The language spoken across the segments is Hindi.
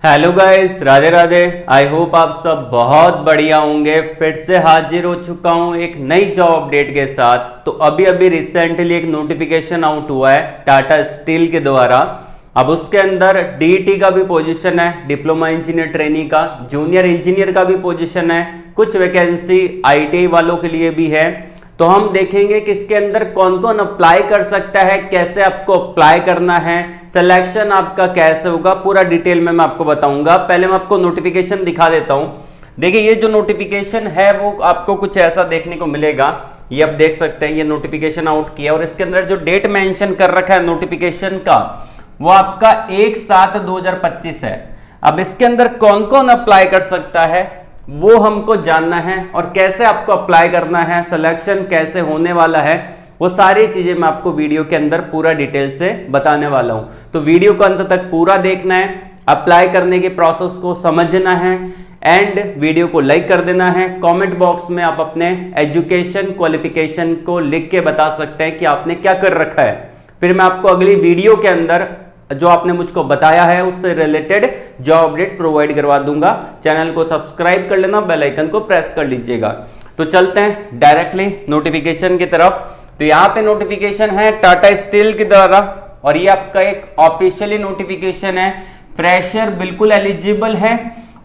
Hello guys, Radhe Radhe. I hope आप सब बहुत बढ़िया होंगे। फिर से हाजिर हो चुका हूं एक नई जॉब अपडेट के साथ। तो अभी अभी रिसेंटली एक नोटिफिकेशन आउट हुआ है टाटा स्टील के द्वारा। अब उसके अंदर डीईटी का भी पोजीशन है, डिप्लोमा इंजीनियर ट्रेनी का, जूनियर इंजीनियर का भी पोजीशन है, कुछ वैकेंसी आईटीआई वालों के लिए भी है। तो हम देखेंगे कि इसके अंदर कौन कौन अप्लाई कर सकता है, कैसे आपको अप्लाई करना है, सिलेक्शन आपका कैसे होगा, पूरा डिटेल में मैं आपको बताऊंगा। पहले मैं आपको नोटिफिकेशन दिखा देता हूं। देखिए, ये जो नोटिफिकेशन है वो आपको कुछ ऐसा देखने को मिलेगा। ये आप देख सकते हैं, ये नोटिफिकेशन आउट किया और इसके अंदर जो डेट मेंशन कर रखा है नोटिफिकेशन का, वो आपका 1/7/2025 है। अब इसके अंदर कौन कौन अप्लाई कर सकता है वो हमको जानना है, और कैसे आपको अप्लाई करना है, सिलेक्शन कैसे होने वाला है, वो सारी चीजें मैं आपको वीडियो के अंदर पूरा डिटेल से बताने वाला हूं। तो वीडियो को अंत तक पूरा देखना है, अप्लाई करने के प्रोसेस को समझना है, एंड वीडियो को लाइक कर देना है। कमेंट बॉक्स में आप अपने एजुकेशन क्वालिफिकेशन को लिख के बता सकते हैं कि आपने क्या कर रखा है। फिर मैं आपको अगली वीडियो के अंदर जो आपने मुझको बताया है उससे रिलेटेड जॉब अपडेट प्रोवाइड करवा दूंगा। चैनल को सब्सक्राइब कर लेना, बेल आइकन को प्रेस कर लीजिएगा। तो चलते हैं डायरेक्टली नोटिफिकेशन की तरफ। तो यहाँ पे नोटिफिकेशन है टाटा स्टील के द्वारा, और ये आपका एक ऑफिशियली नोटिफिकेशन है। फ्रेशर बिल्कुल एलिजिबल है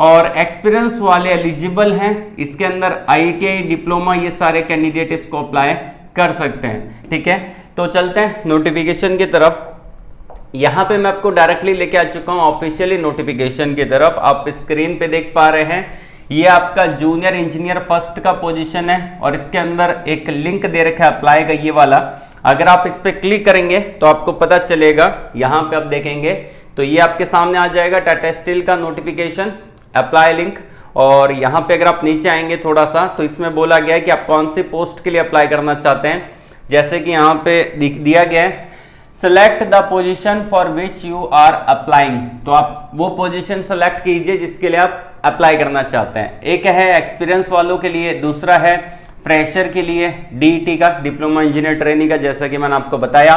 और एक्सपीरियंस वाले एलिजिबल हैं। इसके अंदर आईटीआई, डिप्लोमा, ये सारे कैंडिडेट इसको अप्लाई कर सकते हैं। ठीक है, तो चलते हैं नोटिफिकेशन की तरफ। यहां पे मैं आपको डायरेक्टली लेके आ चुका हूं ऑफिशियली नोटिफिकेशन की तरफ। आप स्क्रीन पे देख पा रहे हैं, ये आपका जूनियर इंजीनियर फर्स्ट का पोजीशन है, और इसके अंदर एक लिंक दे रखा है अप्लाई का, ये वाला। अगर आप इस पे क्लिक करेंगे तो आपको पता चलेगा, यहां पे आप देखेंगे तो ये आपके सामने आ जाएगा टाटा स्टील का नोटिफिकेशन, अप्लाई लिंक। और यहां पे अगर आप नीचे आएंगे थोड़ा सा, तो इसमें बोला गया है कि आप कौन सी पोस्ट के लिए अप्लाई करना चाहते हैं। जैसे कि यहाँ पे दिया गया है, select the position for which you are applying. तो आप वो पोजीशन सेलेक्ट कीजिए जिसके लिए आप अप्लाई करना चाहते हैं। एक है एक्सपीरियंस वालों के लिए, दूसरा है फ्रेशर के लिए, डीईटी का, डिप्लोमा इंजीनियर ट्रेनिंग का, जैसा कि मैंने आपको बताया।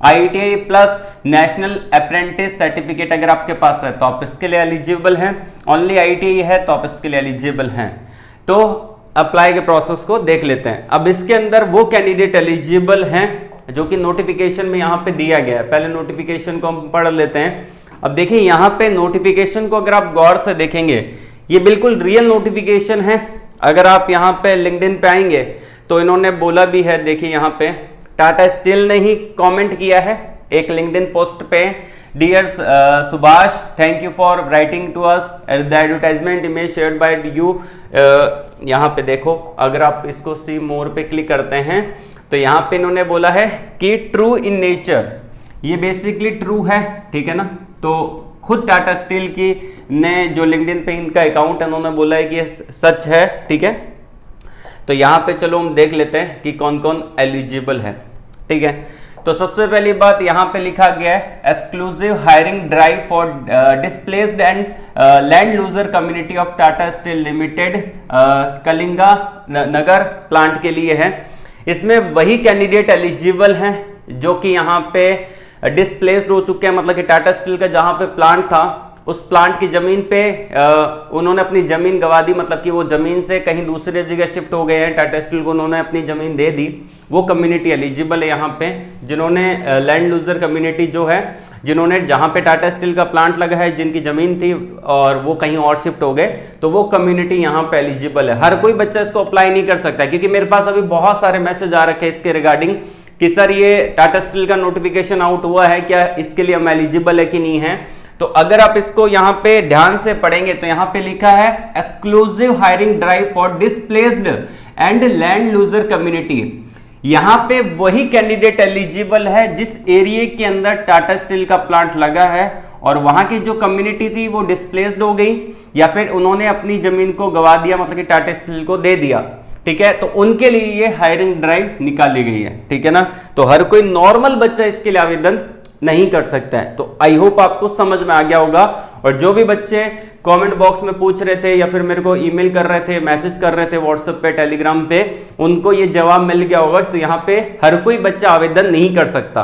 ITI plus national apprentice certificate अगर आपके पास है तो आप इसके लिए एलिजिबल हैं। ओनली आईटीआई है तो आप इसके लिए एलिजिबल हैं। तो अप्लाई के प्रोसेस को देख लेते हैं। अब इसके अंदर वो कैंडिडेट एलिजिबल हैं जो कि नोटिफिकेशन में यहाँ पे दिया गया है। पहले नोटिफिकेशन को हम पढ़ लेते हैं। अब देखिए, यहाँ पे नोटिफिकेशन को अगर आप गौर से देखेंगे, ये बिल्कुल रियल नोटिफिकेशन है। अगर आप यहाँ पे लिंक्डइन पे आएंगे तो इन्होंने बोला भी है, देखिए यहाँ पे टाटा स्टील ने ही कमेंट किया है एक लिंक्डइन पोस्ट पे, dear Subhash, thank you for writing to us, the advertisement image shared by you. यहाँ पे देखो, अगर आप इसको सी मोर पे क्लिक करते हैं तो यहाँ पे इन्होंने बोला है कि ट्रू इन नेचर, ये बेसिकली ट्रू है। ठीक है ना, तो खुद टाटा स्टील की ने जो लिंक्डइन पे इनका अकाउंट है, उन्होंने बोला है कि ये सच है। ठीक है, तो यहाँ पे चलो हम देख लेते हैं कि कौन कौन एलिजिबल है। ठीक है, तो सबसे पहली बात यहाँ पे लिखा गया है, exclusive hiring drive for displaced and land loser community of Tata steel limited, Kalinga Nagar plant के लिए है। इसमें वही कैंडिडेट एलिजिबल हैं जो कि यहाँ पे डिस्प्लेस्ड हो चुके हैं, मतलब कि टाटा स्टील का जहाँ पे प्लांट था उस प्लांट की जमीन पे उन्होंने अपनी जमीन गंवा दी, मतलब कि वो जमीन से कहीं दूसरे जगह शिफ्ट हो गए हैं, टाटा स्टील को उन्होंने अपनी जमीन दे दी। वो कम्युनिटी एलिजिबल है यहाँ पे, जिन्होंने लैंड लूजर कम्युनिटी जो है, जिन्होंने जहाँ पे टाटा स्टील का प्लांट लगा है, जिनकी जमीन थी और वो कहीं और शिफ्ट हो गए, तो वो कम्युनिटी यहाँ पे एलिजिबल है। हर कोई बच्चा इसको अप्लाई नहीं कर सकता, क्योंकि मेरे पास अभी बहुत सारे मैसेज आ रखे हैं इसके रिगार्डिंग कि सर ये टाटा स्टील का नोटिफिकेशन आउट हुआ है, क्या इसके लिए हम एलिजिबल है कि नहीं है। तो अगर आप इसको यहाँ पे ध्यान से पढ़ेंगे तो यहाँ पे लिखा है exclusive hiring drive for displaced and land loser community. यहाँ पे वही कैंडिडेट एलिजिबल है जिस एरिया के अंदर टाटा स्टील का प्लांट लगा है और वहां की जो कम्युनिटी थी वो डिस्प्लेस्ड हो गई या फिर उन्होंने अपनी जमीन को गवा दिया, मतलब कि टाटा स्टील को दे दिया। ठीक है, तो उनके लिए ये हायरिंग ड्राइव निकाली गई है। ठीक है ना, तो हर कोई नॉर्मल बच्चा इसके लिए आवेदन नहीं कर सकता है। तो आई होप आपको समझ में आ गया होगा। और जो भी बच्चे कमेंट बॉक्स में पूछ रहे थे या फिर मेरे को ईमेल कर रहे थे, मैसेज कर रहे थे व्हाट्सएप पे, टेलीग्राम पे, उनको ये जवाब मिल गया होगा। तो यहाँ पे हर कोई बच्चा आवेदन नहीं कर सकता।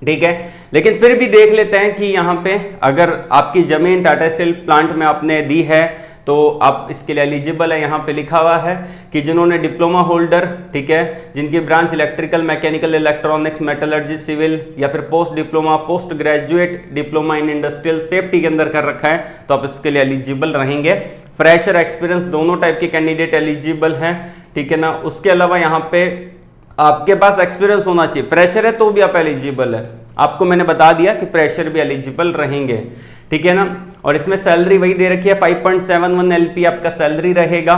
ठीक है, लेकिन फिर भी देख लेते हैं कि यहाँ पे अगर आपकी जमीन टाटा स्टील प्लांट में आपने दी है तो आप इसके लिए एलिजिबल है। यहाँ पे लिखा हुआ है कि जिन्होंने डिप्लोमा होल्डर, ठीक है, जिनकी branch electrical, mechanical, electronics, metallurgy, civil या फिर post diploma, post graduate diploma in industrial safety के अंदर कर रखा है तो आप इसके लिए एलिजिबल रहेंगे। फ्रेशर, एक्सपीरियंस दोनों टाइप के कैंडिडेट एलिजिबल हैं, ठीक है ना। उसके अलावा यहाँ पे आपके पास एक्सपीरियंस होना चाहिए। फ्रेशर है तो भी आप एलिजिबल है, आपको मैंने बता दिया कि फ्रेशर भी एलिजिबल रहेंगे, ठीक है ना। और इसमें सैलरी वही दे रखी है 5.71 LP आपका सैलरी रहेगा,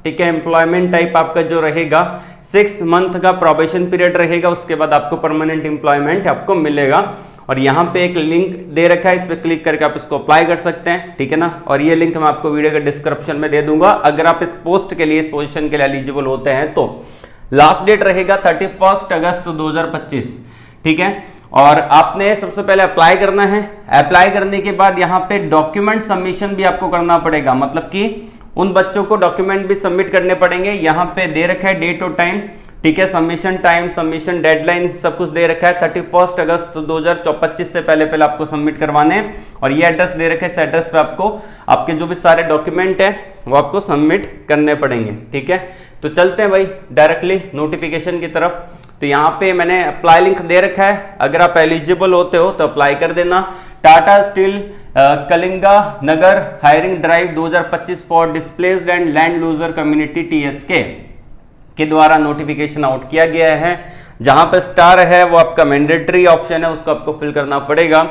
ठीक है। एम्प्लॉयमेंट टाइप आपका जो रहेगा 6 मंथ का प्रोबेशन पीरियड रहेगा, उसके बाद आपको परमानेंट एम्प्लॉयमेंट आपको मिलेगा। और यहाँ पे एक लिंक दे रखा है, इस पर क्लिक करके आप इसको अप्लाई कर सकते हैं, ठीक है ना। और ये लिंक मैं आपको वीडियो के डिस्क्रिप्शन में दे दूंगा अगर आप इस पोस्ट के लिए, इस पोजीशन के लिए एलिजिबल होते हैं तो। लास्ट डेट रहेगा 31 अगस्त 2025, ठीक है। और आपने सबसे पहले अप्लाई करना है। अप्लाई करने के बाद यहाँ पे डॉक्यूमेंट सबमिशन भी आपको करना पड़ेगा, मतलब कि उन बच्चों को डॉक्यूमेंट भी सबमिट करने पड़ेंगे। यहाँ पे दे रखा है डेट और टाइम, ठीक है, सबमिशन टाइम, सबमिशन डेडलाइन सब कुछ दे रखा है 31 अगस्त 2025 से पहले पहले आपको सबमिट करवाने हैं। और ये एड्रेस दे रखा है, इस एड्रेस पे आपको आपके जो भी सारे डॉक्यूमेंट है वो आपको सबमिट करने पड़ेंगे, ठीक है। तो चलते हैं भाई डायरेक्टली नोटिफिकेशन की तरफ। तो यहाँ पे मैंने अप्लाई लिंक दे रखा है, अगर आप एलिजिबल होते हो तो अप्लाई कर देना। Tata steel Kalinga Nagar hiring drive 2025 for displaced and land loser community TSK के द्वारा नोटिफिकेशन आउट किया गया है। जहां पे स्टार है वो आपका मैंडेटरी ऑप्शन है, उसको आपको फिल करना पड़ेगा।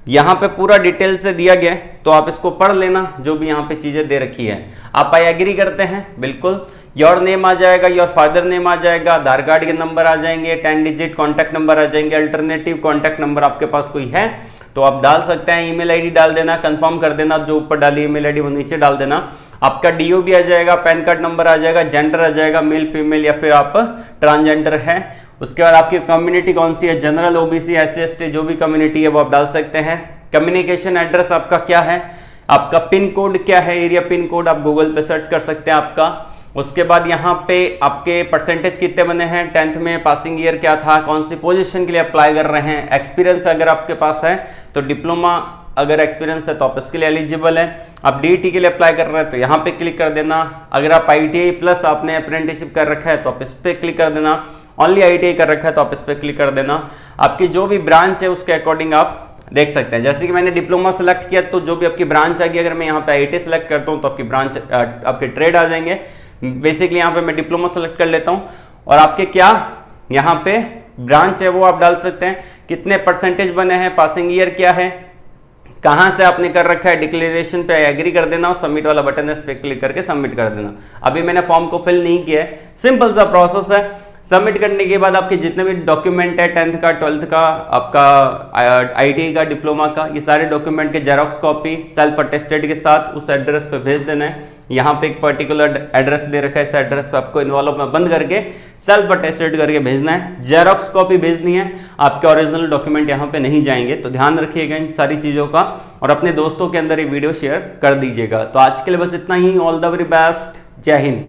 यहाँ पे पूरा डिटेल से दिया गया है तो आप इसको पढ़ लेना, जो भी यहाँ पे चीजें दे रखी है। आप आई एग्री करते हैं, बिल्कुल। योर नेम आ जाएगा, योर फादर नेम आ जाएगा, आधार कार्ड के नंबर आ जाएंगे, 10 डिजिट कॉन्टैक्ट नंबर आ जाएंगे, अल्टरनेटिव कॉन्टैक्ट नंबर आपके पास कोई है तो आप डाल सकते हैं। ईमेल आईडी डाल देना, कंफर्म कर देना, जो ऊपर डाली ईमेल आईडी वो नीचे डाल देना। आपका DOB आ जाएगा, पैन कार्ड नंबर आ जाएगा, जेंडर आ जाएगा, मेल फीमेल या फिर आप ट्रांसजेंडर है। उसके बाद आपकी कम्युनिटी कौन सी है, जनरल, OBC, SC ST जो भी कम्युनिटी है वो आप डाल सकते हैं। कम्युनिकेशन एड्रेस आपका क्या है, आपका पिन कोड क्या है, एरिया पिन कोड आप गूगल पे सर्च कर सकते हैं आपका। उसके बाद यहाँ पे आपके परसेंटेज कितने बने हैं 10th में, पासिंग ईयर क्या था, कौन सी पोजीशन के लिए अप्लाई कर रहे हैं, एक्सपीरियंस अगर आपके पास है तो डिप्लोमा, अगर एक्सपीरियंस है तो आप इसके लिए एलिजिबल है। आप DET के लिए अप्लाई कर रहे हैं तो यहाँ पे क्लिक कर देना। अगर आप ITI प्लस आपने अप्रेंटिसशिप कर रखा है तो आप इस पर क्लिक कर देना। ओनली ITI कर रखा है तो आप इस पर क्लिक कर देना। आपकी जो भी ब्रांच है उसके अकॉर्डिंग आप देख सकते हैं। जैसे कि मैंने डिप्लोमा सेलेक्ट किया तो जो भी आपकी ब्रांच आएगी, अगर मैं यहाँ पे ITI सेलेक्ट करता हूँ तो आपकी ब्रांच आपके ट्रेड आ जाएंगे। बेसिकली यहाँ पे मैं डिप्लोमा सेलेक्ट कर लेता हूँ और आपके क्या यहाँ पे ब्रांच है वो आप डाल सकते हैं, कितने परसेंटेज बने हैं, पासिंग ईयर क्या है, कहां से आपने कर रखा है। डिक्लेरेशन पे एग्री कर देना और सबमिट वाला बटन है, इस पे क्लिक करके सबमिट कर देना। अभी मैंने फॉर्म को फिल नहीं किया है, सिंपल सा प्रोसेस है। सबमिट करने के बाद आपके जितने भी डॉक्यूमेंट है 10th का, 12th का, आपका ITI का, डिप्लोमा का, ये सारे डॉक्यूमेंट के जेरॉक्स कॉपी सेल्फ अटेस्टेड के साथ उस एड्रेस पे भेज देना है। यहाँ पे एक पर्टिकुलर एड्रेस दे रखा है, इस एड्रेस पे आपको इन्वॉल्व में बंद करके सेल्फ अटेस्टेड करके भेजना है। जेरॉक्स कॉपी भेजनी है, आपके ओरिजिनल डॉक्यूमेंट यहाँ पे नहीं जाएंगे। तो ध्यान रखिएगा इन सारी चीज़ों का और अपने दोस्तों के अंदर ये वीडियो शेयर कर दीजिएगा। तो आज के लिए बस इतना ही। ऑल द वेरी बेस्ट, जय हिंद।